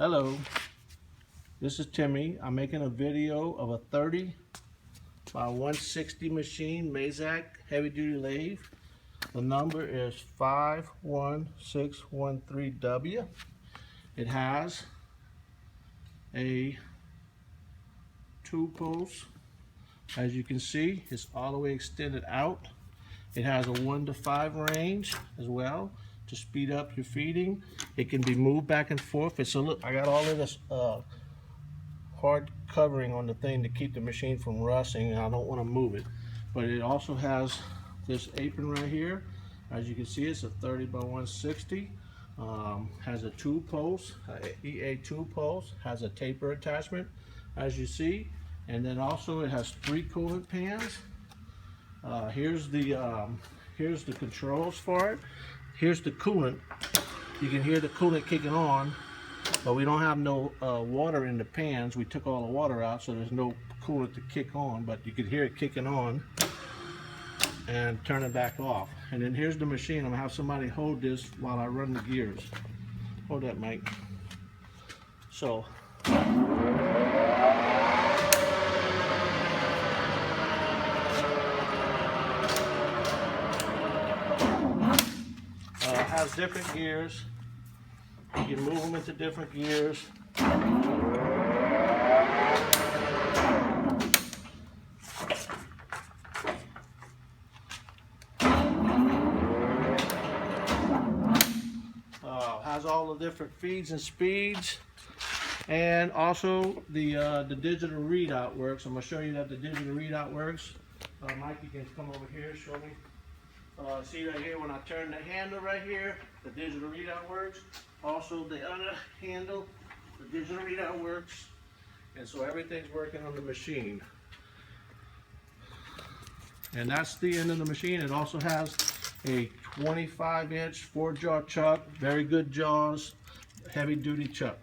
Hello, this is Timmy. I'm making a video of a 30 by 160 machine Mazak heavy duty lathe. The number is 51613W. It has a 2-post. As you can see, it's all the way extended out. It has a 1 to 5 range as well to speed up your feeding. It can be moved back and forth. So look, I got all of this hard covering on the thing to keep the machine from rusting, and I don't want to move it. But it also has this apron right here. As you can see, it's a 30 by 160. Has a 2-post, EA 2-post, has a taper attachment, as you see, and then also it has 3 coolant pans. Here's the controls for it. Here's the coolant. You can hear the coolant kicking on, but we don't have no water in the pans. We took all the water out, so there's no coolant to kick on, but you can hear it kicking on and turn it back off. And then here's the machine. I'm gonna have somebody hold this while I run the gears. Hold that, Mike. So it has different gears. You can move them into different gears. Has all the different feeds and speeds, and also the digital readout works. I'm going to show you that the digital readout works. Mike, you can come over here, show me. See right here, when I turn the handle right here, the digital readout works. Also the other handle, the digital readout works. And so everything's working on the machine. And that's the end of the machine. It also has a 25-inch 4-jaw chuck, very good jaws, heavy duty chuck.